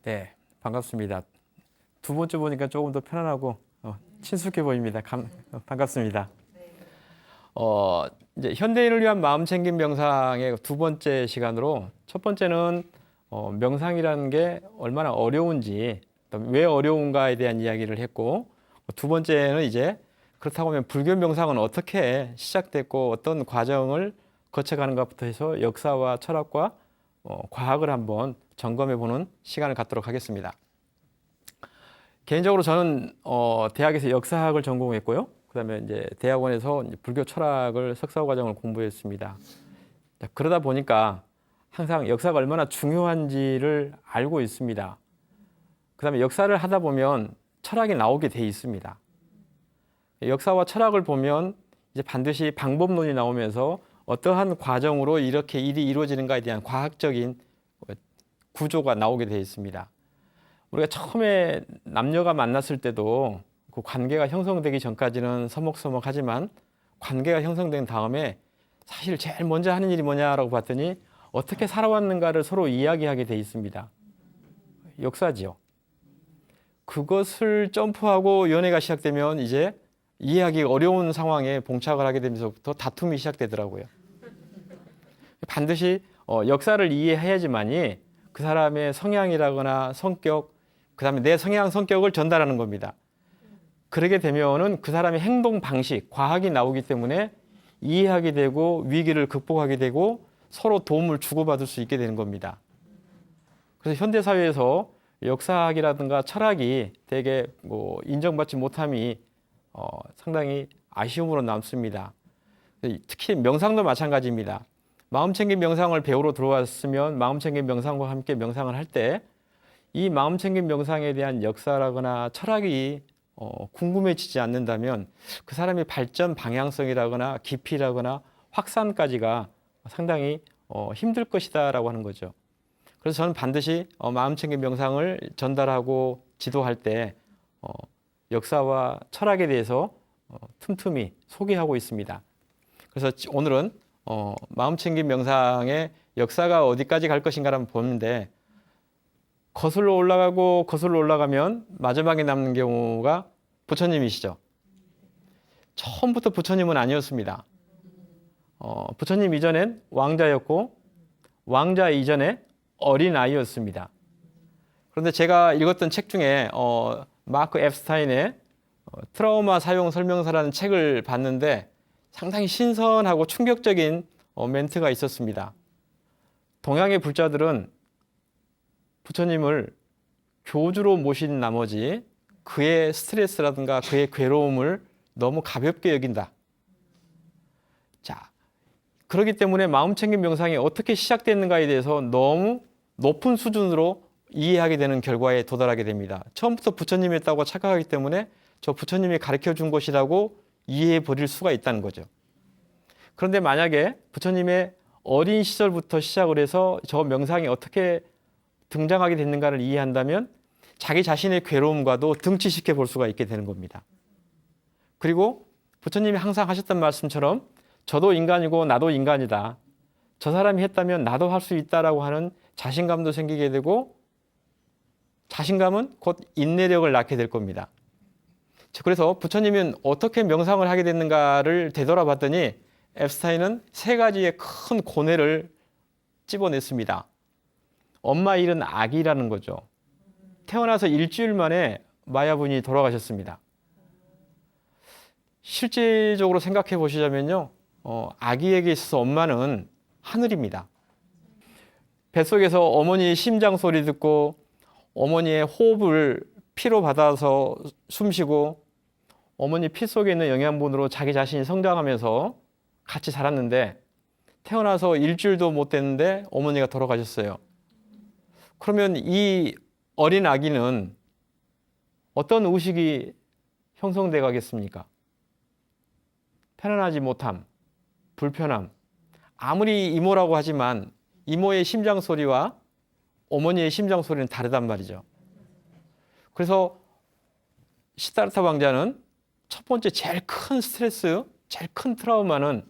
네, 반갑습니다. 두 번째 보니까 조금 더 편안하고 친숙해 보입니다. 반갑습니다. 어, 이제 현대인을 위한 마음챙김 명상의 두 번째 시간으로 첫 번째는 명상이라는 게 얼마나 어려운지, 왜 어려운가에 대한 이야기를 했고, 두 번째는 이제 그렇다고 하면 불교 명상은 어떻게 시작됐고 어떤 과정을 거쳐가는가부터 해서 역사와 철학과 과학을 한번 점검해 보는 시간을 갖도록 하겠습니다. 개인적으로 저는 대학에서 역사학을 전공했고요. 그다음에 이제 대학원에서 이제 불교 철학을 석사 과정을 공부했습니다. 그러다 보니까 항상 역사가 얼마나 중요한지를 알고 있습니다. 그다음에 역사를 하다 보면 철학이 나오게 돼 있습니다. 역사와 철학을 보면 이제 반드시 방법론이 나오면서 어떠한 과정으로 이렇게 일이 이루어지는가에 대한 과학적인 구조가 나오게 되어 있습니다. 우리가 처음에 남녀가 만났을 때도 그 관계가 형성되기 전까지는 서먹서먹하지만 관계가 형성된 다음에 사실 제일 먼저 하는 일이 뭐냐라고 봤더니 어떻게 살아왔는가를 서로 이야기하게 되어 있습니다. 역사지요. 그것을 점프하고 연애가 시작되면 이제 이해하기 어려운 상황에 봉착을 하게 되면서부터 다툼이 시작되더라고요. 반드시 역사를 이해해야지만이 그 사람의 성향이라거나 성격, 그 다음에 내 성향, 성격을 전달하는 겁니다. 그러게 되면은 그 사람의 행동 방식, 과학이 나오기 때문에 이해하게 되고 위기를 극복하게 되고 서로 도움을 주고받을 수 있게 되는 겁니다. 그래서 현대사회에서 역사학이라든가 철학이 되게 인정받지 못함이 상당히 아쉬움으로 남습니다. 특히 명상도 마찬가지입니다. 마음챙김 명상을 배우러 들어왔으면 마음챙김 명상과 함께 명상을 할 때 이 마음챙김 명상에 대한 역사라거나 철학이 궁금해지지 않는다면 그 사람의 발전 방향성이라거나 깊이라거나 확산까지가 상당히 힘들 것이다라고 하는 거죠. 그래서 저는 반드시 마음챙김 명상을 전달하고 지도할 때 역사와 철학에 대해서 틈틈이 소개하고 있습니다. 그래서 오늘은 마음챙김 명상의 역사가 어디까지 갈 것인가를 보는데 거슬러 올라가고 거슬러 올라가면 마지막에 남는 경우가 부처님이시죠. 처음부터 부처님은 아니었습니다. 부처님 이전엔 왕자였고 왕자 이전에 어린아이였습니다. 그런데 제가 읽었던 책 중에 마크 앱스타인의 트라우마 사용 설명서라는 책을 봤는데 상당히 신선하고 충격적인 멘트가 있었습니다. 동양의 불자들은 부처님을 교주로 모신 나머지 그의 스트레스라든가 그의 괴로움을 너무 가볍게 여긴다. 자, 그렇기 때문에 마음챙김 명상이 어떻게 시작됐는가에 대해서 너무 높은 수준으로 이해하게 되는 결과에 도달하게 됩니다. 처음부터 부처님이었다고 착각하기 때문에 저 부처님이 가르쳐 준 것이라고 이해해 버릴 수가 있다는 거죠. 그런데 만약에 부처님의 어린 시절부터 시작을 해서 저 명상이 어떻게 등장하게 됐는가를 이해한다면 자기 자신의 괴로움과도 등치시켜 볼 수가 있게 되는 겁니다. 그리고 부처님이 항상 하셨던 말씀처럼 저도 인간이고 나도 인간이다. 저 사람이 했다면 나도 할 수 있다라고 하는 자신감도 생기게 되고 자신감은 곧 인내력을 낳게 될 겁니다. 그래서 부처님은 어떻게 명상을 하게 됐는가를 되돌아봤더니 앱스타인은 세 가지의 큰 고뇌를 집어냈습니다. 엄마 잃은 아기라는 거죠. 태어나서 일주일 만에 마야분이 돌아가셨습니다. 실질적으로 생각해 보시자면요. 아기에게 있어서 엄마는 하늘입니다. 뱃속에서 어머니의 심장 소리 듣고 어머니의 호흡을 피로 받아서 숨쉬고 어머니 피 속에 있는 영양분으로 자기 자신이 성장하면서 같이 자랐는데 태어나서 일주일도 못 됐는데 어머니가 돌아가셨어요. 그러면 이 어린 아기는 어떤 의식이 형성돼 가겠습니까? 편안하지 못함, 불편함. 아무리 이모라고 하지만 이모의 심장 소리와 어머니의 심장 소리는 다르단 말이죠. 그래서 시다르타 왕자는 첫 번째 제일 큰 스트레스, 제일 큰 트라우마는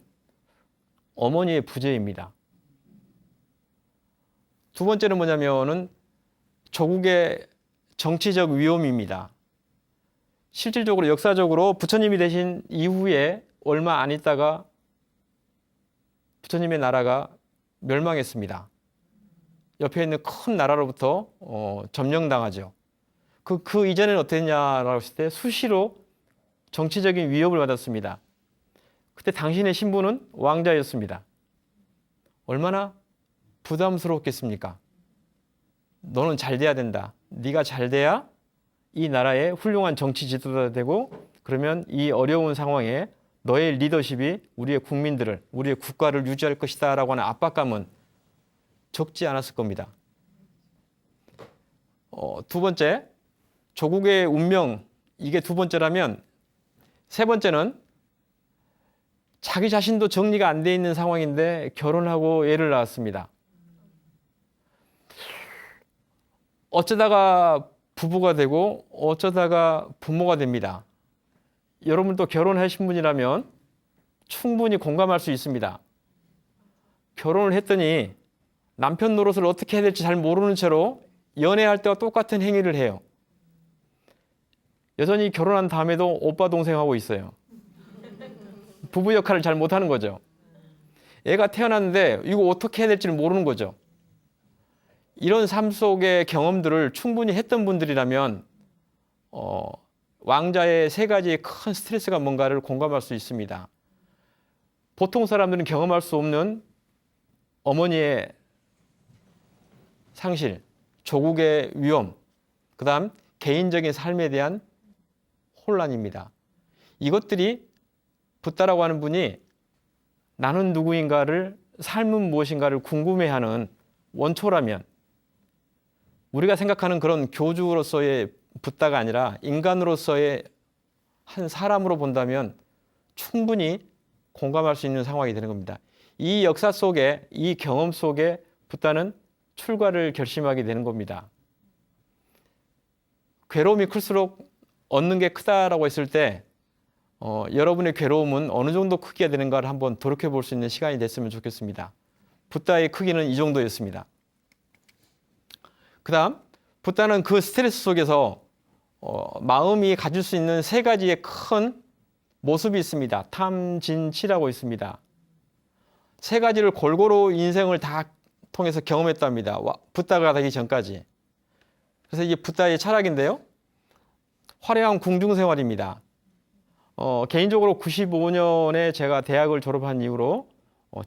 어머니의 부재입니다. 두 번째는 뭐냐면은 조국의 정치적 위험입니다. 실질적으로 역사적으로 부처님이 되신 이후에 얼마 안 있다가 부처님의 나라가 멸망했습니다. 옆에 있는 큰 나라로부터 점령당하죠. 그 이전에는 어땠냐라고 했을 때 수시로 정치적인 위협을 받았습니다. 그때 당신의 신분은 왕자였습니다. 얼마나 부담스러웠겠습니까? 너는 잘 돼야 된다. 네가 잘 돼야 이 나라의 훌륭한 정치 지도자가 되고, 그러면 이 어려운 상황에 너의 리더십이 우리의 국민들을, 우리의 국가를 유지할 것이다 라고 하는 압박감은 적지 않았을 겁니다. 두 번째, 조국의 운명, 이게 두 번째라면 세 번째는 자기 자신도 정리가 안 돼 있는 상황인데 결혼하고 애를 낳았습니다. 어쩌다가 부부가 되고 어쩌다가 부모가 됩니다. 여러분도 결혼하신 분이라면 충분히 공감할 수 있습니다. 결혼을 했더니 남편 노릇을 어떻게 해야 될지 잘 모르는 채로 연애할 때와 똑같은 행위를 해요. 여전히 결혼한 다음에도 오빠 동생하고 있어요. 부부 역할을 잘 못하는 거죠. 애가 태어났는데 이거 어떻게 해야 될지를 모르는 거죠. 이런 삶 속의 경험들을 충분히 했던 분들이라면 왕자의 세 가지의 큰 스트레스가 뭔가를 공감할 수 있습니다. 보통 사람들은 경험할 수 없는 어머니의 상실, 조국의 위험, 그 다음 개인적인 삶에 대한 혼란입니다. 이것들이 붓다라고 하는 분이 나는 누구인가를, 삶은 무엇인가를 궁금해하는 원초라면, 우리가 생각하는 그런 교주로서의 붓다가 아니라 인간으로서의 한 사람으로 본다면 충분히 공감할 수 있는 상황이 되는 겁니다. 이 역사 속에, 이 경험 속에 붓다는 출가를 결심하게 되는 겁니다. 괴로움이 클수록 얻는 게 크다라고 했을 때 여러분의 괴로움은 어느 정도 크기가 되는가를 한번 돌이켜볼 수 있는 시간이 됐으면 좋겠습니다. 붓다의 크기는 이 정도였습니다. 그 다음 붓다는 그 스트레스 속에서 마음이 가질 수 있는 세 가지의 큰 모습이 있습니다. 탐진치라고 있습니다. 세 가지를 골고루 인생을 다 통해서 경험했답니다. 붓다가 되기 전까지. 그래서 이게 붓다의 철학인데요. 화려한 궁중생활입니다. 개인적으로 95년에 제가 대학을 졸업한 이후로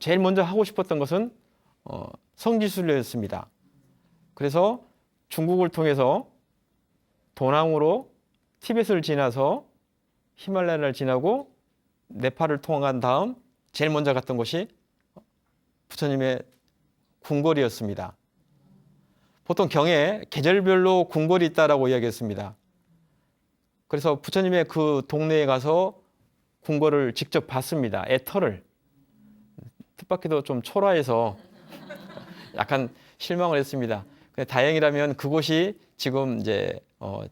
제일 먼저 하고 싶었던 것은 성지순례였습니다. 그래서 중국을 통해서 도낭으로 티벳을 지나서 히말라야를 지나고 네팔을 통한 다음 제일 먼저 갔던 곳이 부처님의 궁궐이었습니다. 보통 경에 계절별로 궁궐이 있다라고 이야기했습니다. 그래서 부처님의 그 동네에 가서 궁궐을 직접 봤습니다. 애터를. 뜻밖에도 좀 초라해서 약간 실망을 했습니다. 다행이라면 그곳이 지금 이제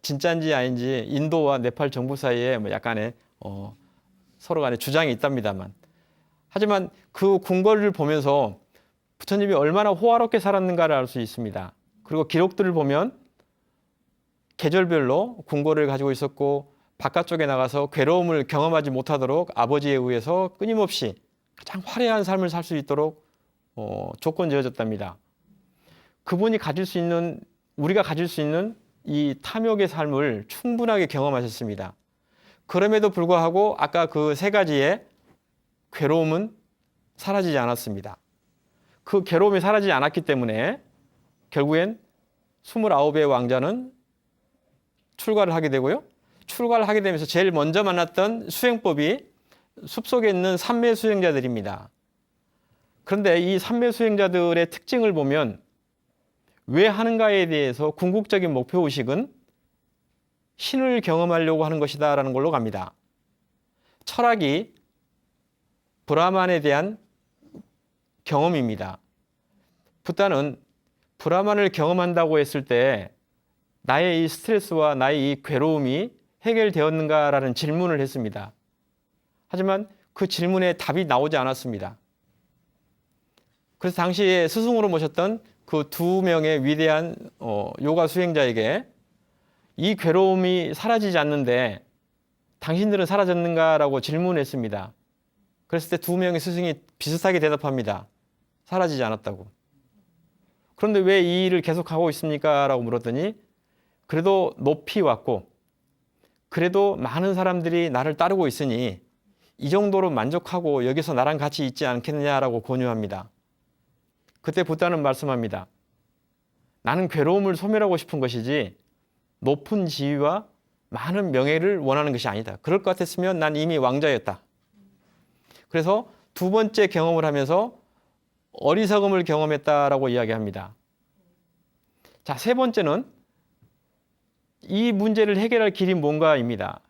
진짜인지 아닌지 인도와 네팔 정부 사이에 뭐 약간의 서로 간에 주장이 있답니다만, 하지만 그 궁궐을 보면서 부처님이 얼마나 호화롭게 살았는가를 알 수 있습니다. 그리고 기록들을 보면 계절별로 궁궐을 가지고 있었고, 바깥쪽에 나가서 괴로움을 경험하지 못하도록 아버지에 의해서 끊임없이 가장 화려한 삶을 살 수 있도록 조건 지어졌답니다. 그분이 가질 수 있는, 우리가 가질 수 있는 이 탐욕의 삶을 충분하게 경험하셨습니다. 그럼에도 불구하고 아까 그 세 가지의 괴로움은 사라지지 않았습니다. 그 괴로움이 사라지지 않았기 때문에 결국엔 29의 왕자는 출가를 하게 되고요. 출가를 하게 되면서 제일 먼저 만났던 수행법이 숲속에 있는 삼매 수행자들입니다. 그런데 이 삼매 수행자들의 특징을 보면 왜 하는가에 대해서 궁극적인 목표의식은 신을 경험하려고 하는 것이다 라는 걸로 갑니다. 철학이 브라만에 대한 경험입니다. 붓다는 브라만을 경험한다고 했을 때 나의 이 스트레스와 나의 이 괴로움이 해결되었는가라는 질문을 했습니다. 하지만 그 질문에 답이 나오지 않았습니다. 그래서 당시에 스승으로 모셨던 그 두 명의 위대한 요가 수행자에게 이 괴로움이 사라지지 않는데 당신들은 사라졌는가라고 질문했습니다. 그랬을 때 두 명의 스승이 비슷하게 대답합니다. 사라지지 않았다고. 그런데 왜 이 일을 계속하고 있습니까? 라고 물었더니 그래도 높이 왔고 그래도 많은 사람들이 나를 따르고 있으니 이 정도로 만족하고 여기서 나랑 같이 있지 않겠느냐라고 권유합니다. 그때 부다는 말씀합니다. 나는 괴로움을 소멸하고 싶은 것이지 높은 지위와 많은 명예를 원하는 것이 아니다. 그럴 것 같았으면 난 이미 왕자였다. 그래서 두 번째 경험을 하면서 어리석음을 경험했다라고 이야기합니다. 자, 세 번째는 이 문제를 해결할 길이 뭔가입니다.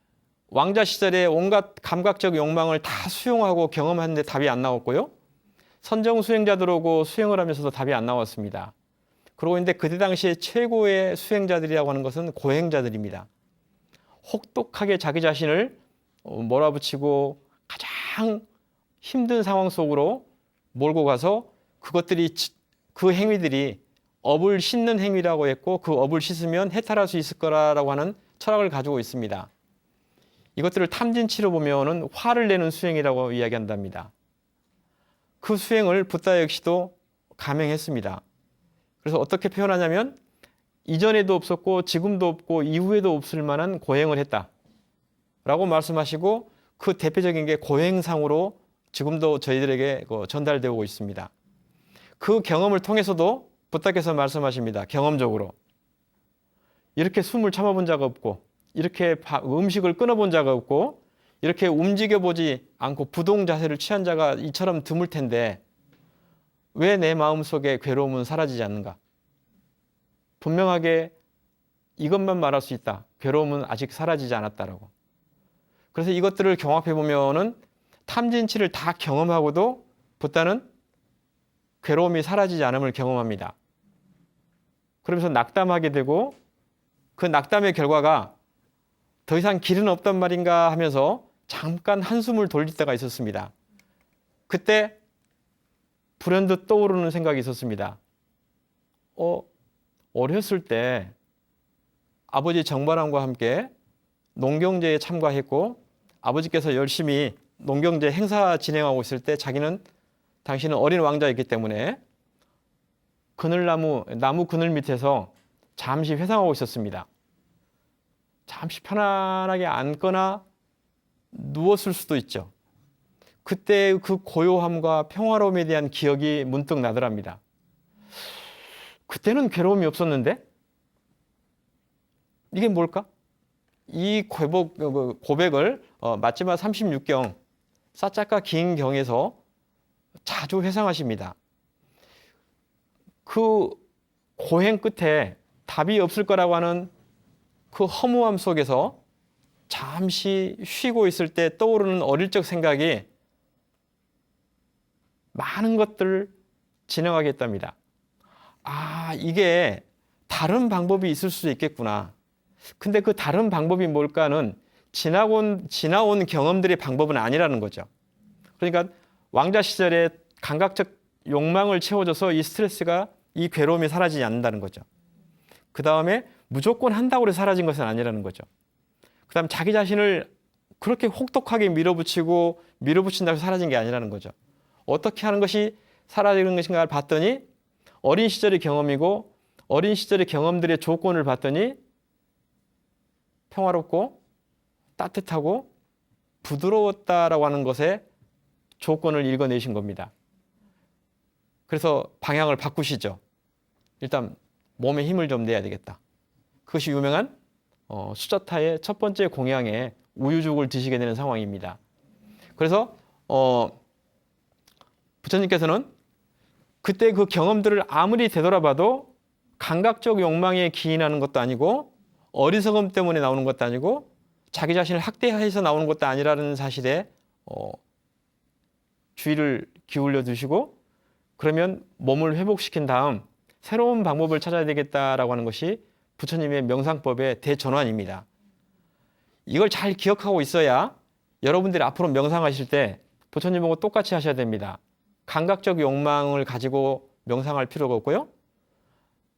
왕자 시절에 온갖 감각적 욕망을 다 수용하고 경험하는데 답이 안 나왔고요. 선정 수행자들 오고 수행을 하면서도 답이 안 나왔습니다. 그러고 있는데 그때 당시에 최고의 수행자들이라고 하는 것은 고행자들입니다. 혹독하게 자기 자신을 몰아붙이고 가장 힘든 상황 속으로 몰고 가서 그 행위들이 업을 씻는 행위라고 했고 그 업을 씻으면 해탈할 수 있을 거라고 하는 철학을 가지고 있습니다. 이것들을 탐진치로 보면은 화를 내는 수행이라고 이야기한답니다. 그 수행을 붓다 역시도 감행했습니다. 그래서 어떻게 표현하냐면 이전에도 없었고 지금도 없고 이후에도 없을 만한 고행을 했다라고 말씀하시고 그 대표적인 게 고행상으로 지금도 저희들에게 전달되고 있습니다. 그 경험을 통해서도 붓다께서 말씀하십니다. 경험적으로 이렇게 숨을 참아본 자가 없고 이렇게 음식을 끊어본 자가 없고 이렇게 움직여보지 않고 부동 자세를 취한 자가 이처럼 드물 텐데 왜 내 마음속에 괴로움은 사라지지 않는가? 분명하게 이것만 말할 수 있다. 괴로움은 아직 사라지지 않았다라고. 그래서 이것들을 경합해 보면은 탐진치를 다 경험하고도 붓다는 괴로움이 사라지지 않음을 경험합니다. 그러면서 낙담하게 되고 그 낙담의 결과가 더 이상 길은 없단 말인가 하면서 잠깐 한숨을 돌릴 때가 있었습니다. 그때 불현듯 떠오르는 생각이 있었습니다. 어렸을 때 아버지 정발함과 함께 농경제에 참가했고 아버지께서 열심히 농경제 행사 진행하고 있을 때 당신은 어린 왕자였기 때문에 나무 그늘 밑에서 잠시 회상하고 있었습니다. 잠시 편안하게 앉거나 누웠을 수도 있죠. 그때 그 고요함과 평화로움에 대한 기억이 문득 나더랍니다. 그때는 괴로움이 없었는데 이게 뭘까? 이 고백을 마지막 36경 사짜까 긴 경에서 자주 회상하십니다. 그 고행 끝에 답이 없을 거라고 하는 그 허무함 속에서 잠시 쉬고 있을 때 떠오르는 어릴 적 생각이 많은 것들을 진행하게 했답니다. 이게 다른 방법이 있을 수 있겠구나. 근데 그 다른 방법이 뭘까는 지나온 경험들의 방법은 아니라는 거죠. 그러니까 왕자 시절에 감각적 욕망을 채워줘서 이 괴로움이 사라지지 않는다는 거죠. 그 다음에 무조건 한다고 해서 사라진 것은 아니라는 거죠. 그 다음 자기 자신을 그렇게 혹독하게 밀어붙인다고 해서 사라진 게 아니라는 거죠. 어떻게 하는 것이 사라지는 것인가를 봤더니 어린 시절의 경험이고 어린 시절의 경험들의 조건을 봤더니 평화롭고 따뜻하고 부드러웠다라고 하는 것에 조건을 읽어내신 겁니다. 그래서 방향을 바꾸시죠. 일단 몸에 힘을 좀 내야 되겠다. 그것이 유명한 수자타의 첫 번째 공양에 우유죽을 드시게 되는 상황입니다. 그래서 부처님께서는 그때 그 경험들을 아무리 되돌아봐도 감각적 욕망에 기인하는 것도 아니고 어리석음 때문에 나오는 것도 아니고 자기 자신을 학대해서 나오는 것도 아니라는 사실에 주의를 기울여 두시고 그러면 몸을 회복시킨 다음 새로운 방법을 찾아야 되겠다라고 하는 것이 부처님의 명상법의 대전환입니다. 이걸 잘 기억하고 있어야 여러분들이 앞으로 명상하실 때 부처님하고 똑같이 하셔야 됩니다. 감각적 욕망을 가지고 명상할 필요가 없고요.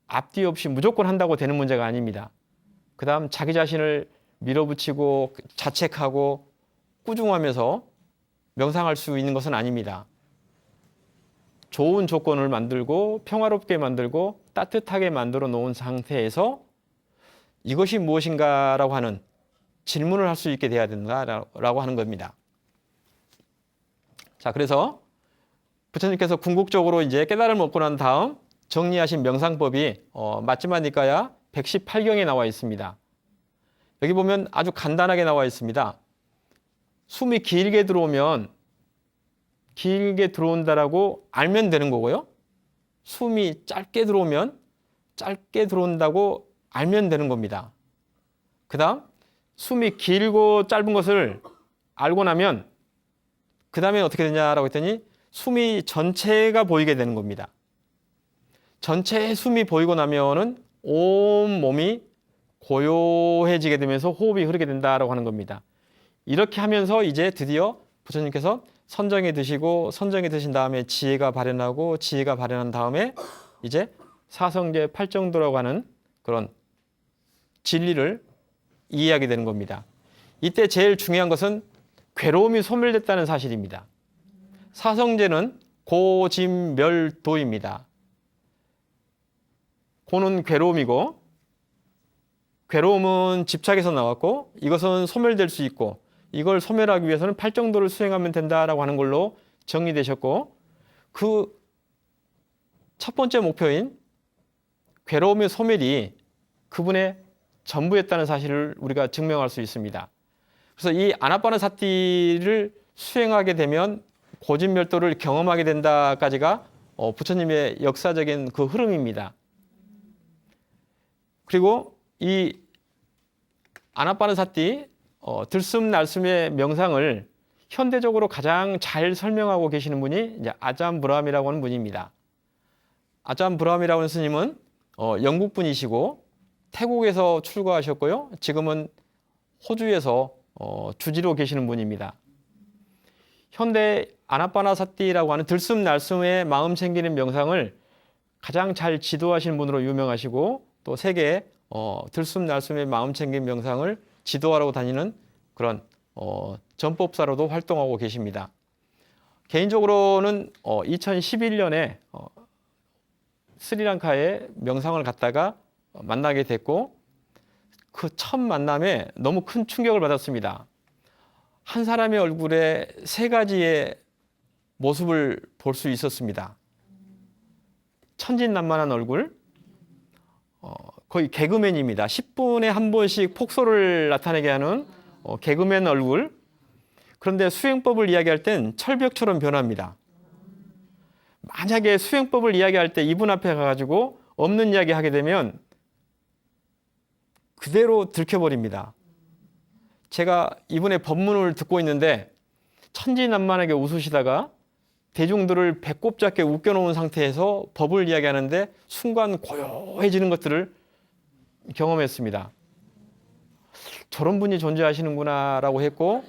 앞뒤 없이 무조건 한다고 되는 문제가 아닙니다. 그 다음 자기 자신을 밀어붙이고 자책하고 꾸중하면서 명상할 수 있는 것은 아닙니다. 좋은 조건을 만들고 평화롭게 만들고 따뜻하게 만들어 놓은 상태에서 이것이 무엇인가라고 하는 질문을 할 수 있게 돼야 된다라고 하는 겁니다. 자, 그래서 부처님께서 궁극적으로 이제 깨달음을 얻고 난 다음 정리하신 명상법이 마지막 니까야 118경에 나와 있습니다. 여기 보면 아주 간단하게 나와 있습니다. 숨이 길게 들어오면 길게 들어온다라고 알면 되는 거고요. 숨이 짧게 들어오면 짧게 들어온다고 알면 되는 겁니다. 그 다음 숨이 길고 짧은 것을 알고 나면 그 다음에 어떻게 되냐라고 했더니 숨이 전체가 보이게 되는 겁니다. 전체의 숨이 보이고 나면은 온 몸이 고요해지게 되면서 호흡이 흐르게 된다라고 하는 겁니다. 이렇게 하면서 이제 드디어 부처님께서 선정에 드시고 선정에 드신 다음에 지혜가 발현하고 지혜가 발현한 다음에 이제 사성제 팔정도라고 하는 그런 진리를 이해하게 되는 겁니다. 이때 제일 중요한 것은 괴로움이 소멸됐다는 사실입니다. 사성제는 고짐멸도입니다. 고는 괴로움이고 괴로움은 집착에서 나왔고 이것은 소멸될 수 있고 이걸 소멸하기 위해서는 팔정도를 수행하면 된다라고 하는 걸로 정리되셨고 그 첫 번째 목표인 괴로움의 소멸이 그분의 전부였다는 사실을 우리가 증명할 수 있습니다. 그래서 이 아나파나사티를 수행하게 되면 고진멸도를 경험하게 된다까지가 부처님의 역사적인 그 흐름입니다. 그리고 이 아나파나사티 들숨날숨의 명상을 현대적으로 가장 잘 설명하고 계시는 분이 이제 아잠 브라함이라고 하는 분입니다. 아잠 브라함이라고 하는 스님은 영국 분이시고 태국에서 출가하셨고요. 지금은 호주에서 주지로 계시는 분입니다. 현대 아나파나사티라고 하는 들숨날숨의 마음 챙기는 명상을 가장 잘 지도하시는 분으로 유명하시고 또 세계 들숨날숨의 마음 챙기는 명상을 지도하러 다니는 그런 전법사로도 활동하고 계십니다. 개인적으로는 2011년에 스리랑카에 명상을 갔다가 만나게 됐고 그 첫 만남에 너무 큰 충격을 받았습니다. 한 사람의 얼굴에 세 가지의 모습을 볼 수 있었습니다. 천진난만한 얼굴, 거의 개그맨입니다. 10분에 한 번씩 폭소를 나타내게 하는 개그맨 얼굴. 그런데 수행법을 이야기할 땐 철벽처럼 변합니다. 만약에 수행법을 이야기할 때 이분 앞에 가가지고 없는 이야기 하게 되면 그대로 들켜버립니다. 제가 이분의 법문을 듣고 있는데 천진난만하게 웃으시다가 대중들을 배꼽 잡게 웃겨놓은 상태에서 법을 이야기하는데 순간 고요해지는 것들을 경험했습니다. 저런 분이 존재하시는구나 라고 했고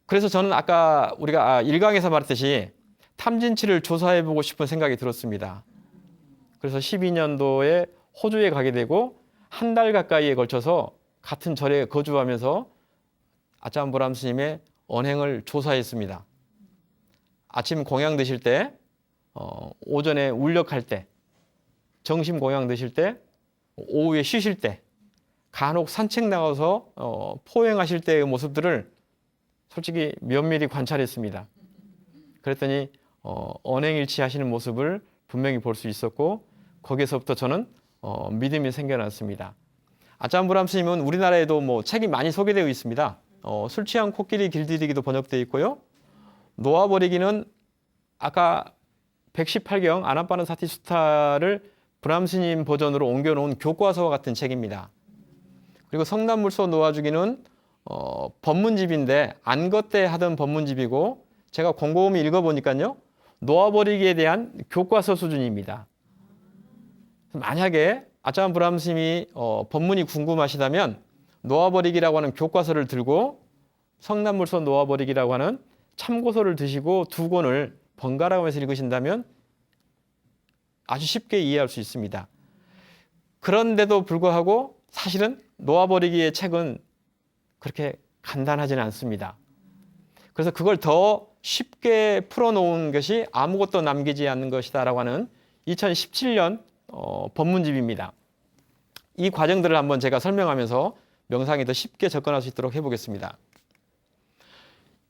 그래서 저는 아까 우리가 1강에서 말했듯이 탐진치를 조사해보고 싶은 생각이 들었습니다. 그래서 12년도에 호주에 가게 되고 한 달 가까이에 걸쳐서 같은 절에 거주하면서 아잠 브라함 스님의 언행을 조사했습니다. 아침 공양 드실 때, 오전에 울력할 때, 점심 공양 드실 때, 오후에 쉬실 때, 간혹 산책 나가서 포행하실 때의 모습들을 솔직히 면밀히 관찰했습니다. 그랬더니 언행일치 하시는 모습을 분명히 볼 수 있었고 거기에서부터 저는 믿음이 생겨났습니다. 아잠 브라함 스님은 우리나라에도 뭐 책이 많이 소개되어 있습니다. 술 취한 코끼리 길들이기도 번역되어 있고요. 놓아버리기는 아까 118경 아나파나사티 수타를 브라함 스님 버전으로 옮겨놓은 교과서와 같은 책입니다. 그리고 성남물소 놓아주기는 법문집인데 안것대 하던 법문집이고 제가 곰곰이 읽어보니까요. 놓아버리기에 대한 교과서 수준입니다. 만약에 아잠 브라함 스님이 법문이 궁금하시다면 놓아버리기라고 하는 교과서를 들고 성남물소 놓아버리기라고 하는 참고서를 드시고 두 권을 번갈아 가면서 읽으신다면 아주 쉽게 이해할 수 있습니다. 그런데도 불구하고 사실은 놓아버리기의 책은 그렇게 간단하지는 않습니다. 그래서 그걸 더 쉽게 풀어놓은 것이 아무것도 남기지 않는 것이다라고 하는 2017년 법문집입니다. 이 과정들을 한번 제가 설명하면서 명상에 더 쉽게 접근할 수 있도록 해보겠습니다.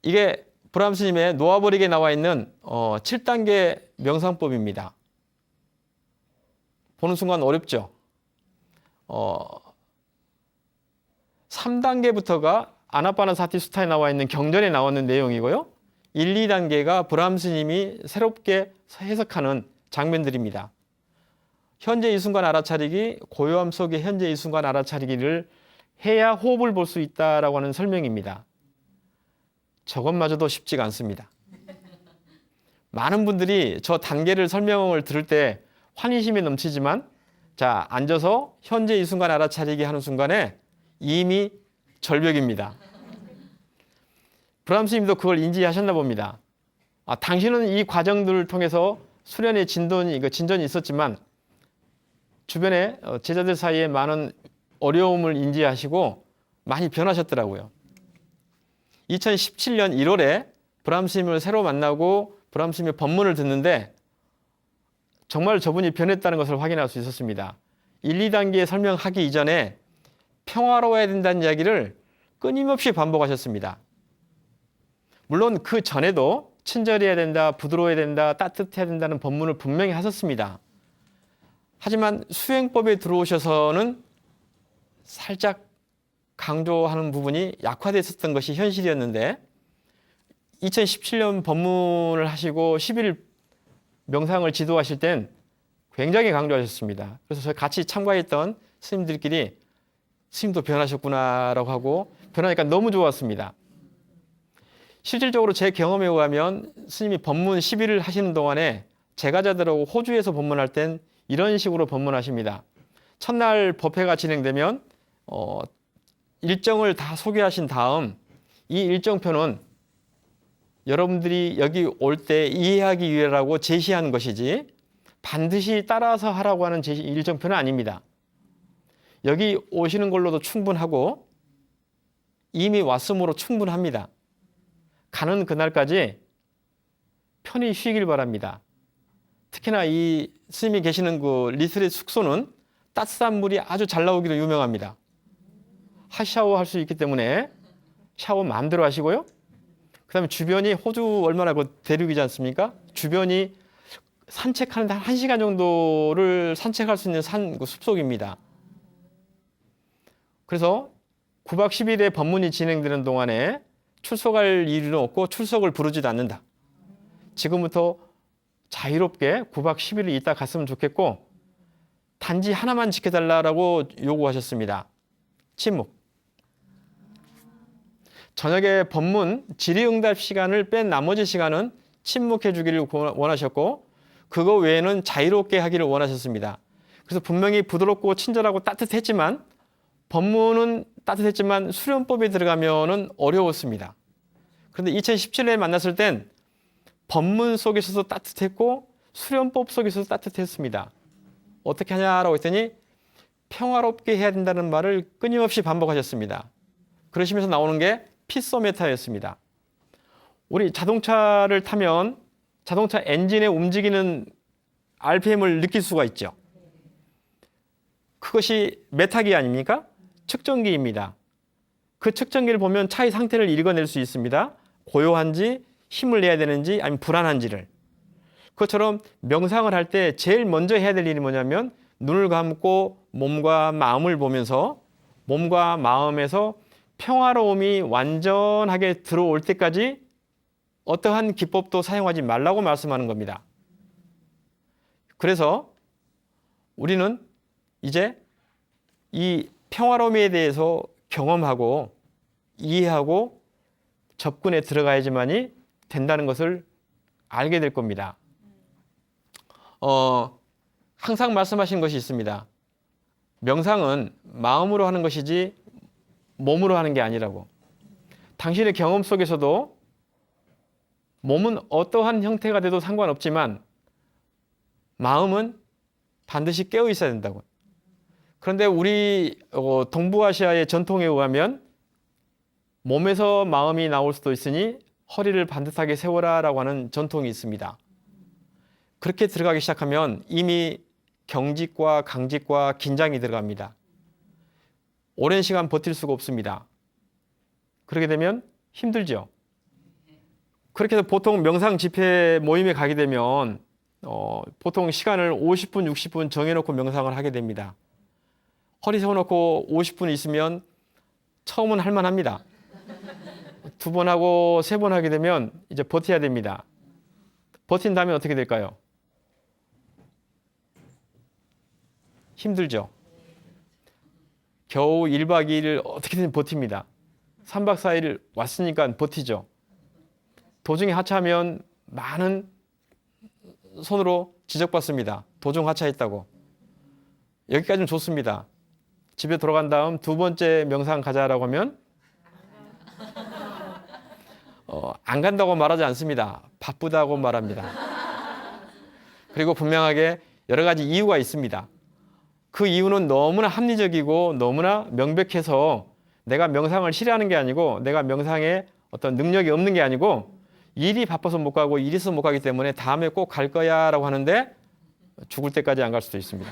이게 브람스님의 놓아버리기에 나와 있는 7단계 명상법입니다. 보는 순간 어렵죠? 3단계부터가 아나파나사티 수타에 나와 있는 경전에 나오는 내용이고요. 1, 2단계가 브람스님이 새롭게 해석하는 장면들입니다. 현재 이 순간 알아차리기, 고요함 속의 현재 이 순간 알아차리기를 해야 호흡을 볼 수 있다라고 하는 설명입니다. 저것마저도 쉽지가 않습니다. 많은 분들이 저 단계를 설명을 들을 때 환희심이 넘치지만 자, 앉아서 현재 이 순간 알아차리기 하는 순간에 이미 절벽입니다. 브람스님도 그걸 인지하셨나 봅니다. 당신은 이 과정들을 통해서 수련의 진전이 있었지만 주변에 제자들 사이에 많은 어려움을 인지하시고 많이 변하셨더라고요. 2017년 1월에 브람스님을 새로 만나고 브람스님의 법문을 듣는데 정말 저분이 변했다는 것을 확인할 수 있었습니다. 1, 2단계 설명하기 이전에 평화로워야 된다는 이야기를 끊임없이 반복하셨습니다. 물론 그 전에도 친절해야 된다, 부드러워야 된다, 따뜻해야 된다는 법문을 분명히 하셨습니다. 하지만 수행법에 들어오셔서는 살짝 강조하는 부분이 약화되어 있었던 것이 현실이었는데 2017년 법문을 하시고 11일 명상을 지도하실 땐 굉장히 강조하셨습니다. 그래서 저희 같이 참가했던 스님들끼리 스님도 변하셨구나라고 하고 변하니까 너무 좋았습니다. 실질적으로 제 경험에 의하면 스님이 법문 10일을 하시는 동안에 제가자들하고 호주에서 법문할 땐 이런 식으로 법문하십니다. 첫날 법회가 진행되면 일정을 다 소개하신 다음 이 일정표는 여러분들이 여기 올 때 이해하기 위해라고 제시하는 것이지 반드시 따라서 하라고 하는 일정표는 아닙니다. 여기 오시는 걸로도 충분하고 이미 왔으므로 충분합니다. 가는 그날까지 편히 쉬길 바랍니다. 특히나 이 스님이 계시는 그 리트릿 숙소는 따뜻한 물이 아주 잘 나오기로 유명합니다. 핫샤워 할 수 있기 때문에 샤워 마음대로 하시고요. 그 다음에 주변이 호주 얼마나 그 대륙이지 않습니까? 주변이 산책하는데 한 1시간 정도를 산책할 수 있는 그 숲속입니다. 그래서 9박 10일의 법문이 진행되는 동안에 출석할 일은 없고 출석을 부르지도 않는다. 지금부터 자유롭게 9박 10일을 있다 갔으면 좋겠고 단지 하나만 지켜달라고 요구하셨습니다. 침묵. 저녁에 법문 질의응답 시간을 뺀 나머지 시간은 침묵해 주기를 원하셨고 그거 외에는 자유롭게 하기를 원하셨습니다. 그래서 분명히 부드럽고 친절하고 따뜻했지만 법문은 따뜻했지만 수련법에 들어가면은 어려웠습니다. 그런데 2017년에 만났을 땐 법문 속에서도 따뜻했고 수련법 속에서도 따뜻했습니다. 어떻게 하냐라고 했더니 평화롭게 해야 된다는 말을 끊임없이 반복하셨습니다. 그러시면서 나오는 게 피소메타였습니다. 우리 자동차를 타면 자동차 엔진에 움직이는 RPM을 느낄 수가 있죠. 그것이 메타기 아닙니까? 측정기입니다. 그 측정기를 보면 차의 상태를 읽어낼 수 있습니다. 고요한지 힘을 내야 되는지 아니면 불안한지를. 그것처럼 명상을 할 때 제일 먼저 해야 될 일이 뭐냐면 눈을 감고 몸과 마음을 보면서 몸과 마음에서 평화로움이 완전하게 들어올 때까지 어떠한 기법도 사용하지 말라고 말씀하는 겁니다. 그래서 우리는 이제 이 평화로움에 대해서 경험하고 이해하고 접근에 들어가야지만이 된다는 것을 알게 될 겁니다. 항상 말씀하신 것이 있습니다. 명상은 마음으로 하는 것이지 몸으로 하는 게 아니라고. 당신의 경험 속에서도 몸은 어떠한 형태가 돼도 상관없지만 마음은 반드시 깨어 있어야 된다고. 그런데 우리 동부아시아의 전통에 의하면 몸에서 마음이 나올 수도 있으니 허리를 반듯하게 세워라라고 하는 전통이 있습니다. 그렇게 들어가기 시작하면 이미 경직과 강직과 긴장이 들어갑니다. 오랜 시간 버틸 수가 없습니다. 그렇게 되면 힘들죠. 그렇게 해서 보통 명상 집회 모임에 가게 되면 보통 시간을 50분, 60분 정해놓고 명상을 하게 됩니다. 허리 세워놓고 50분 있으면 처음은 할만합니다. 2번 하고 3번 하게 되면 이제 버텨야 됩니다. 버틴 다음에 어떻게 될까요? 힘들죠. 겨우 1박 2일 어떻게든 버팁니다. 3박 4일 왔으니까 버티죠. 도중에 하차하면 많은 손으로 지적받습니다. 도중 하차했다고. 여기까지는 좋습니다. 집에 돌아간 다음 2번째 명상 가자라고 하면 안 간다고 말하지 않습니다. 바쁘다고 말합니다. 그리고 분명하게 여러 가지 이유가 있습니다. 그 이유는 너무나 합리적이고 너무나 명백해서 내가 명상을 싫어하는 게 아니고 내가 명상에 어떤 능력이 없는 게 아니고 일이 바빠서 못 가고 일이 있어서 못 가기 때문에 다음에 꼭 갈 거야 라고 하는데 죽을 때까지 안 갈 수도 있습니다.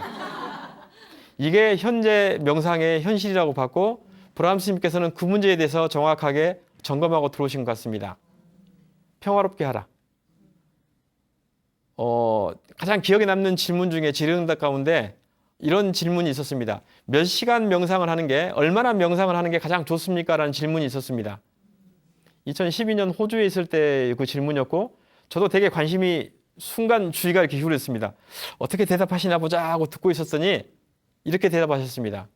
이게 현재 명상의 현실이라고 봤고 브라함 스님께서는 그 문제에 대해서 정확하게 점검하고 들어오신 것 같습니다. 평화롭게 하라. 가장 기억에 남는 질문 중에 질의응답 가운데 이런 질문이 있었습니다. 몇 시간 명상을 하는 게, 얼마나 명상을 하는 게 가장 좋습니까? 라는 질문이 있었습니다. 2012년 호주에 있을 때 그 질문이었고 저도 되게 관심이 순간 주의가 이렇게 기울였습니다. 어떻게 대답하시나 보자 하고 듣고 있었더니 이렇게 대답하셨습니다.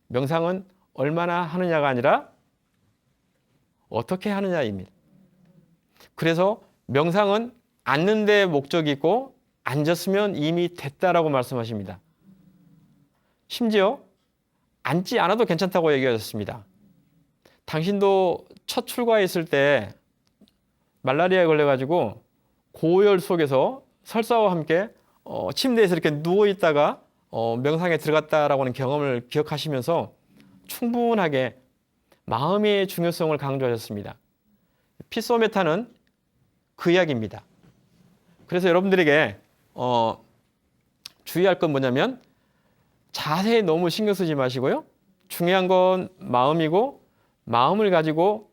명상은 얼마나 하느냐가 아니라 어떻게 하느냐입니다. 그래서 명상은 앉는 데 목적이 있고 앉았으면 이미 됐다라고 말씀하십니다. 심지어 앉지 않아도 괜찮다고 얘기하셨습니다. 당신도 첫 출가했을 때 말라리아에 걸려가지고 고열 속에서 설사와 함께 침대에서 이렇게 누워있다가 명상에 들어갔다라고 하는 경험을 기억하시면서 충분하게 마음의 중요성을 강조하셨습니다. 피소메타는 그 이야기입니다. 그래서 여러분들에게 주의할 건 뭐냐면 자세에 너무 신경 쓰지 마시고요. 중요한 건 마음이고 마음을 가지고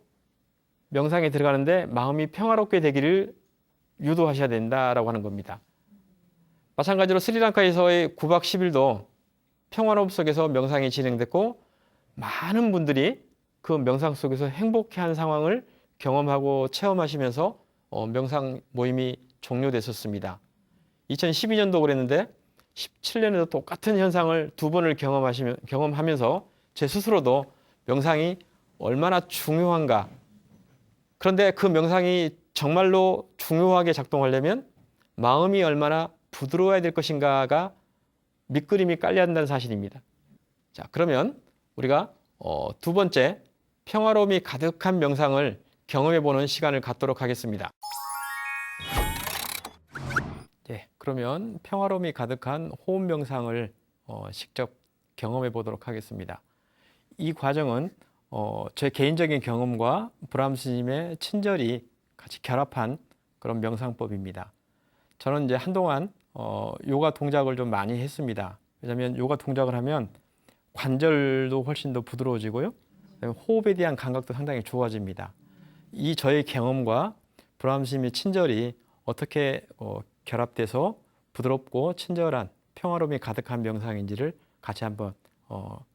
명상에 들어가는데 마음이 평화롭게 되기를 유도하셔야 된다라고 하는 겁니다. 마찬가지로 스리랑카에서의 9박 10일도 평화로움 속에서 명상이 진행됐고 많은 분들이 그 명상 속에서 행복해하는 상황을 경험하고 체험하시면서 명상 모임이 종료됐었습니다. 2012년도 그랬는데 17년에도 똑같은 현상을 2번을 경험하면서 제 스스로도 명상이 얼마나 중요한가. 그런데 그 명상이 정말로 중요하게 작동하려면 마음이 얼마나 부드러워야 될 것인가가 밑그림이 깔려야 한다는 사실입니다. 자, 그러면 우리가 2번째 평화로움이 가득한 명상을 경험해보는 시간을 갖도록 하겠습니다. 네, 그러면 평화로움이 가득한 호흡 명상을 직접 경험해 보도록 하겠습니다. 이 과정은 제 개인적인 경험과 브라함 스님의 친절이 같이 결합한 그런 명상법입니다. 저는 이제 한동안 요가 동작을 좀 많이 했습니다. 왜냐하면 요가 동작을 하면 관절도 훨씬 더 부드러워지고요. 호흡에 대한 감각도 상당히 좋아집니다. 이 저의 경험과 브라함 스님의 친절이 어떻게 결합돼서 부드럽고 친절한 평화로움이 가득한 명상인지를 같이 한번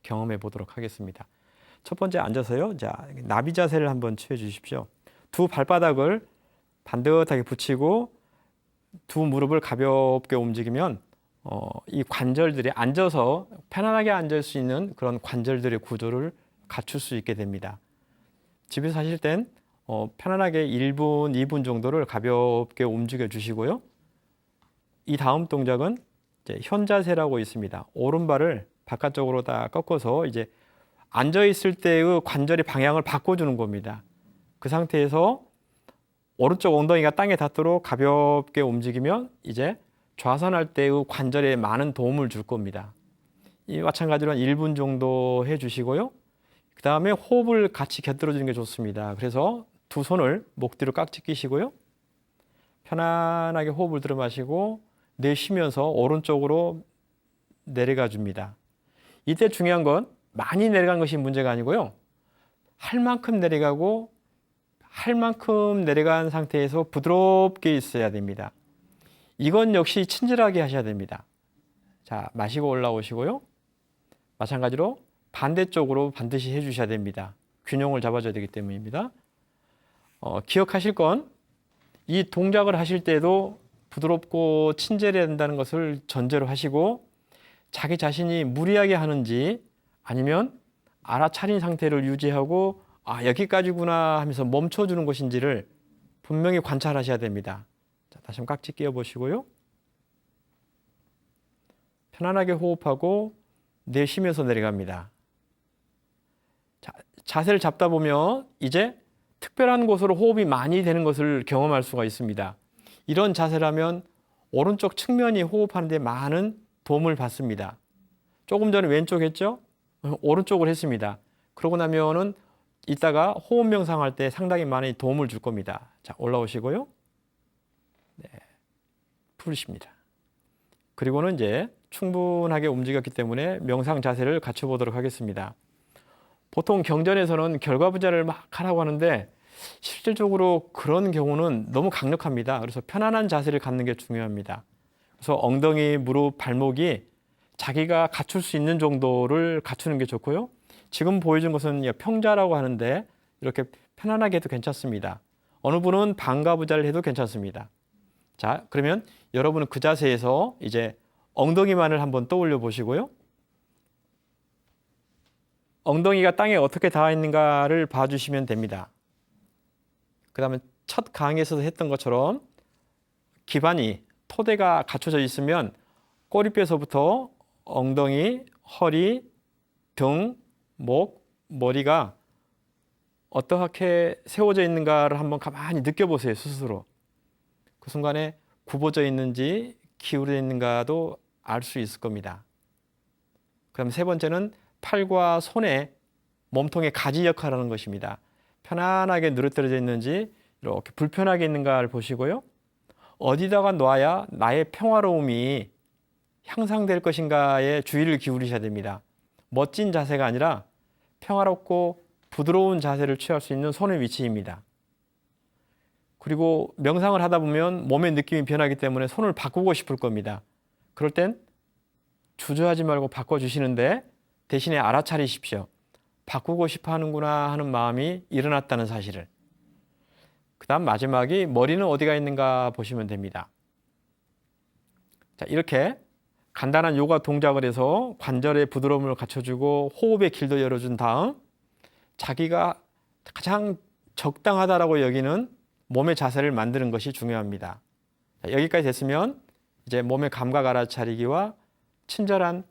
경험해 보도록 하겠습니다. 첫 번째 앉아서요. 자, 나비 자세를 한번 취해 주십시오. 두 발바닥을 반듯하게 붙이고 두 무릎을 가볍게 움직이면 이 관절들이 앉아서 편안하게 앉을 수 있는 그런 관절들의 구조를 갖출 수 있게 됩니다. 집에서 하실 땐 편안하게 1분, 2분 정도를 가볍게 움직여 주시고요. 이 다음 동작은 이제 현자세라고 있습니다. 오른발을 바깥쪽으로 다 꺾어서 이제 앉아 있을 때의 관절의 방향을 바꿔주는 겁니다. 그 상태에서 오른쪽 엉덩이가 땅에 닿도록 가볍게 움직이면 이제 좌선할 때의 관절에 많은 도움을 줄 겁니다. 이 마찬가지로 한 1분 정도 해주시고요. 그 다음에 호흡을 같이 곁들여 주는 게 좋습니다. 그래서 두 손을 목 뒤로 깍지 끼시고요. 편안하게 호흡을 들어 마시고 내쉬면서 오른쪽으로 내려가 줍니다. 이때 중요한 건 많이 내려간 것이 문제가 아니고요. 할 만큼 내려가고 할 만큼 내려간 상태에서 부드럽게 있어야 됩니다. 이건 역시 친절하게 하셔야 됩니다. 자, 마시고 올라오시고요. 마찬가지로 반대쪽으로 반드시 해주셔야 됩니다. 균형을 잡아줘야 되기 때문입니다. 기억하실 건 이 동작을 하실 때도 부드럽고 친절해야 된다는 것을 전제로 하시고 자기 자신이 무리하게 하는지 아니면 알아차린 상태를 유지하고 여기까지구나 하면서 멈춰주는 것인지를 분명히 관찰하셔야 됩니다. 자, 다시 한번 깍지 끼워 보시고요. 편안하게 호흡하고 내쉬면서 내려갑니다. 자, 자세를 잡다 보면 이제 특별한 곳으로 호흡이 많이 되는 것을 경험할 수가 있습니다. 이런 자세라면 오른쪽 측면이 호흡하는 데 많은 도움을 받습니다. 조금 전에 왼쪽 했죠? 오른쪽을 했습니다. 그러고 나면은 이따가 호흡 명상할 때 상당히 많이 도움을 줄 겁니다. 자, 올라오시고요. 네, 풀으십니다. 그리고는 이제 충분하게 움직였기 때문에 명상 자세를 갖춰보도록 하겠습니다. 보통 경전에서는 결과부자를 막 하라고 하는데 실질적으로 그런 경우는 너무 강력합니다. 그래서 편안한 자세를 갖는 게 중요합니다. 그래서 엉덩이, 무릎, 발목이 자기가 갖출 수 있는 정도를 갖추는 게 좋고요. 지금 보여준 것은 평자라고 하는데 이렇게 편안하게 해도 괜찮습니다. 어느 분은 반가부자를 해도 괜찮습니다. 자, 그러면 여러분은 그 자세에서 이제 엉덩이만을 한번 떠올려 보시고요. 엉덩이가 땅에 어떻게 닿아 있는가를 봐주시면 됩니다. 그 다음에 첫 강의에서도 했던 것처럼 기반이 토대가 갖춰져 있으면 꼬리뼈에서부터 엉덩이, 허리, 등, 목, 머리가 어떻게 세워져 있는가를 한번 가만히 느껴보세요. 스스로. 그 순간에 굽어져 있는지 기울어 있는가도 알 수 있을 겁니다. 그럼 세 번째는 팔과 손의 몸통의 가지 역할을 하는 것입니다. 편안하게 누르뜨려져 있는지 이렇게 불편하게 있는가를 보시고요. 어디다가 놔야 나의 평화로움이 향상될 것인가에 주의를 기울이셔야 됩니다. 멋진 자세가 아니라 평화롭고 부드러운 자세를 취할 수 있는 손의 위치입니다. 그리고 명상을 하다 보면 몸의 느낌이 변하기 때문에 손을 바꾸고 싶을 겁니다. 그럴 땐 주저하지 말고 바꿔주시는데 대신에 알아차리십시오. 바꾸고 싶어 하는구나 하는 마음이 일어났다는 사실을. 그 다음 마지막이 머리는 어디가 있는가 보시면 됩니다. 자, 이렇게 간단한 요가 동작을 해서 관절의 부드러움을 갖춰주고 호흡의 길도 열어준 다음 자기가 가장 적당하다라고 여기는 몸의 자세를 만드는 것이 중요합니다. 자, 여기까지 됐으면 이제 몸의 감각 알아차리기와 친절한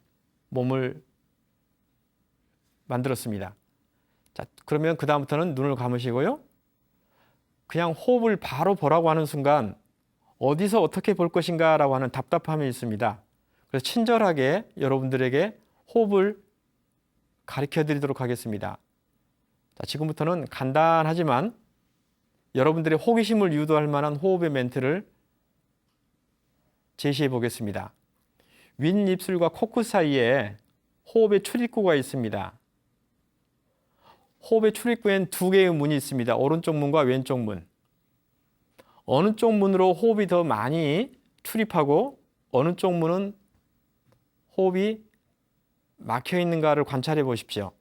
몸을 만들었습니다. 자, 그러면 그 다음부터는 눈을 감으시고요. 그냥 호흡을 바로 보라고 하는 순간 어디서 어떻게 볼 것인가 라고 하는 답답함이 있습니다. 그래서 친절하게 여러분들에게 호흡을 가르쳐 드리도록 하겠습니다. 자, 지금부터는 간단하지만 여러분들의 호기심을 유도할 만한 호흡의 멘트를 제시해 보겠습니다. 윗입술과 코끝 사이에 호흡의 출입구가 있습니다. 호흡의 출입구엔 두 개의 문이 있습니다. 오른쪽 문과 왼쪽 문. 어느 쪽 문으로 호흡이 더 많이 출입하고 어느 쪽 문은 호흡이 막혀 있는가를 관찰해 보십시오.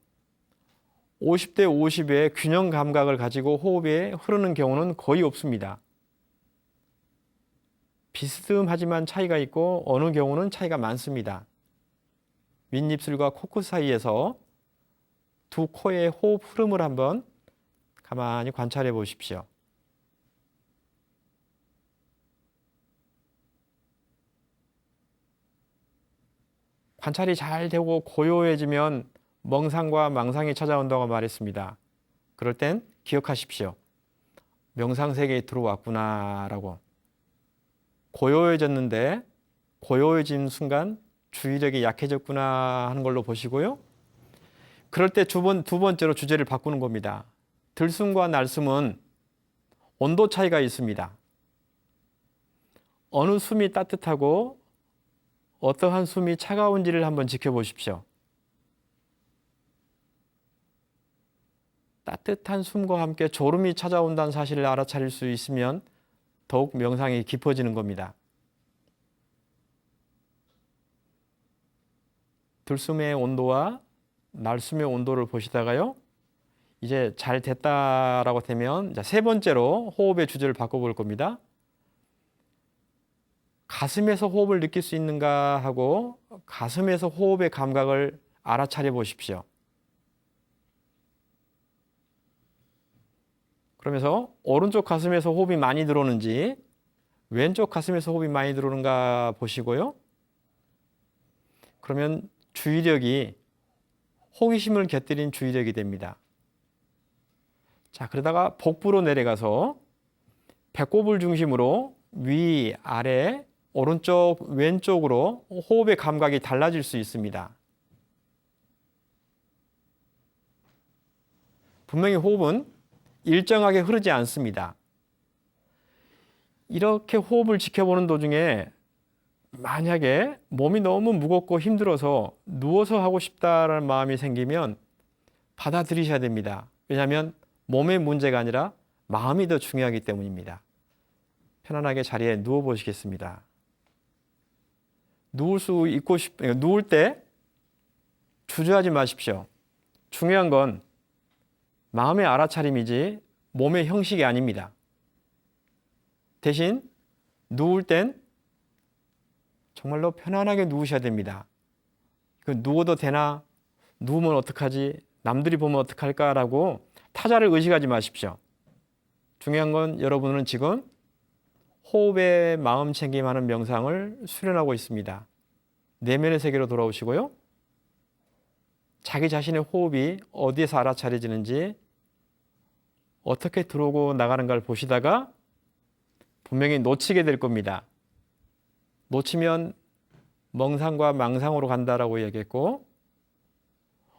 50대 50의 균형 감각을 가지고 호흡이 흐르는 경우는 거의 없습니다. 비스듬하지만 차이가 있고 어느 경우는 차이가 많습니다. 윗입술과 코끝 사이에서 두 코의 호흡 흐름을 한번 가만히 관찰해 보십시오. 관찰이 잘 되고 고요해지면 멍상과 망상이 찾아온다고 말했습니다. 그럴 땐 기억하십시오. 명상 세계에 들어왔구나라고. 고요해졌는데 고요해진 순간 주의력이 약해졌구나 하는 걸로 보시고요. 그럴 때 두 번째로 주제를 바꾸는 겁니다. 들숨과 날숨은 온도 차이가 있습니다. 어느 숨이 따뜻하고 어떠한 숨이 차가운지를 한번 지켜보십시오. 따뜻한 숨과 함께 졸음이 찾아온다는 사실을 알아차릴 수 있으면 더욱 명상이 깊어지는 겁니다. 들숨의 온도와 날숨의 온도를 보시다가요. 이제 잘 됐다라고 되면 세 번째로 호흡의 주제를 바꿔볼 겁니다. 가슴에서 호흡을 느낄 수 있는가 하고 가슴에서 호흡의 감각을 알아차려 보십시오. 그러면서 오른쪽 가슴에서 호흡이 많이 들어오는지 왼쪽 가슴에서 호흡이 많이 들어오는가 보시고요. 그러면 주의력이 호기심을 곁들인 주의력이 됩니다. 자, 그러다가 복부로 내려가서 배꼽을 중심으로 위, 아래, 오른쪽, 왼쪽으로 호흡의 감각이 달라질 수 있습니다. 분명히 호흡은 일정하게 흐르지 않습니다. 이렇게 호흡을 지켜보는 도중에 만약에 몸이 너무 무겁고 힘들어서 누워서 하고 싶다라는 마음이 생기면 받아들이셔야 됩니다. 왜냐하면 몸의 문제가 아니라 마음이 더 중요하기 때문입니다. 편안하게 자리에 누워 보시겠습니다. 누울 때 주저하지 마십시오. 중요한 건 마음의 알아차림이지 몸의 형식이 아닙니다. 대신 누울 땐 정말로 편안하게 누우셔야 됩니다. 누워도 되나? 누우면 어떡하지? 남들이 보면 어떡할까라고 타자를 의식하지 마십시오. 중요한 건 여러분은 지금 호흡에 마음 챙김하는 명상을 수련하고 있습니다. 내면의 세계로 돌아오시고요. 자기 자신의 호흡이 어디에서 알아차려지는지 어떻게 들어오고 나가는가를 보시다가 분명히 놓치게 될 겁니다. 놓치면 멍상과 망상으로 간다라고 얘기했고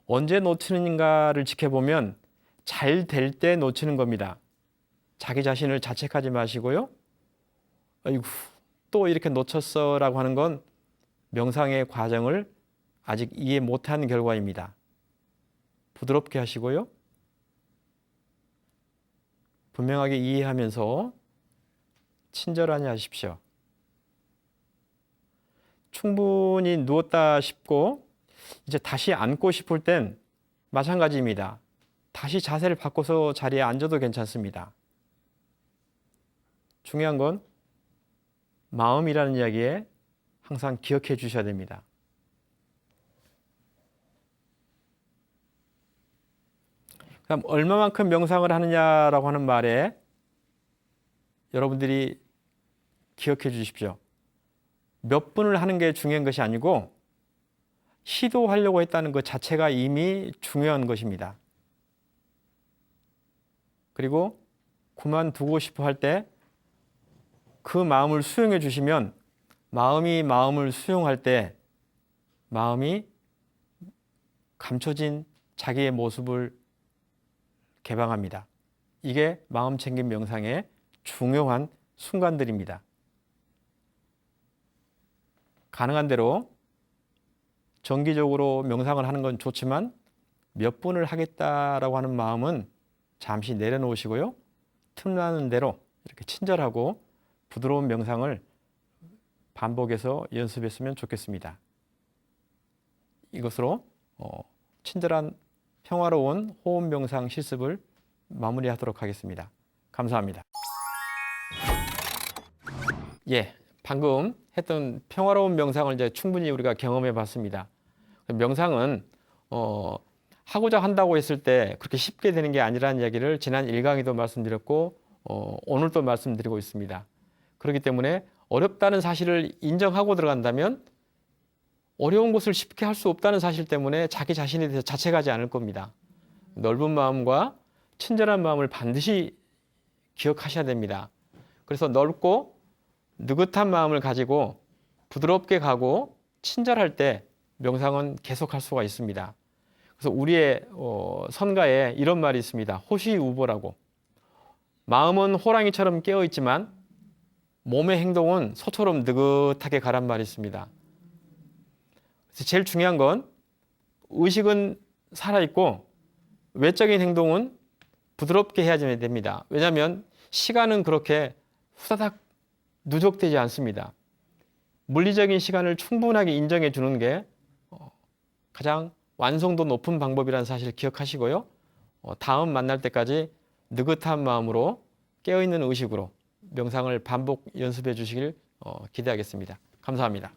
언제 놓치는가를 지켜보면 잘 될 때 놓치는 겁니다. 자기 자신을 자책하지 마시고요. 아이고 또 이렇게 놓쳤어 라고 하는 건 명상의 과정을 아직 이해 못한 결과입니다. 부드럽게 하시고요. 분명하게 이해하면서 친절하게 하십시오. 충분히 누웠다 싶고 이제 다시 앉고 싶을 땐 마찬가지입니다. 다시 자세를 바꿔서 자리에 앉아도 괜찮습니다. 중요한 건 마음이라는 이야기에 항상 기억해 주셔야 됩니다. 그럼 얼마만큼 명상을 하느냐라고 하는 말에 여러분들이 기억해 주십시오. 몇 분을 하는 게 중요한 것이 아니고 시도하려고 했다는 것 자체가 이미 중요한 것입니다. 그리고 그만두고 싶어 할 때 그 마음을 수용해 주시면 마음이 마음을 수용할 때 마음이 감춰진 자기의 모습을 개방합니다. 이게 마음 챙김 명상의 중요한 순간들입니다. 가능한 대로 정기적으로 명상을 하는 건 좋지만 몇 분을 하겠다라고 하는 마음은 잠시 내려놓으시고요. 틈나는 대로 이렇게 친절하고 부드러운 명상을 반복해서 연습했으면 좋겠습니다. 이것으로 친절한 평화로운 호흡 명상 실습을 마무리하도록 하겠습니다. 감사합니다. 방금 했던 평화로운 명상을 이제 충분히 우리가 경험해 봤습니다. 명상은 하고자 한다고 했을 때 그렇게 쉽게 되는 게 아니라는 이야기를 지난 1강에도 말씀드렸고 오늘도 말씀드리고 있습니다. 그렇기 때문에 어렵다는 사실을 인정하고 들어간다면 어려운 것을 쉽게 할 수 없다는 사실 때문에 자기 자신에 대해서 자책하지 않을 겁니다. 넓은 마음과 친절한 마음을 반드시 기억하셔야 됩니다. 그래서 넓고 느긋한 마음을 가지고 부드럽게 가고 친절할 때 명상은 계속할 수가 있습니다. 그래서 우리의 선가에 이런 말이 있습니다. 호시우보라고. 마음은 호랑이처럼 깨어있지만 몸의 행동은 소처럼 느긋하게 가란 말이 있습니다. 그래서 제일 중요한 건 의식은 살아있고 외적인 행동은 부드럽게 해야 됩니다. 왜냐하면 시간은 그렇게 후다닥 누적되지 않습니다. 물리적인 시간을 충분하게 인정해 주는 게 가장 완성도 높은 방법이라는 사실을 기억하시고요. 다음 만날 때까지 느긋한 마음으로 깨어있는 의식으로 명상을 반복 연습해 주시길 기대하겠습니다. 감사합니다.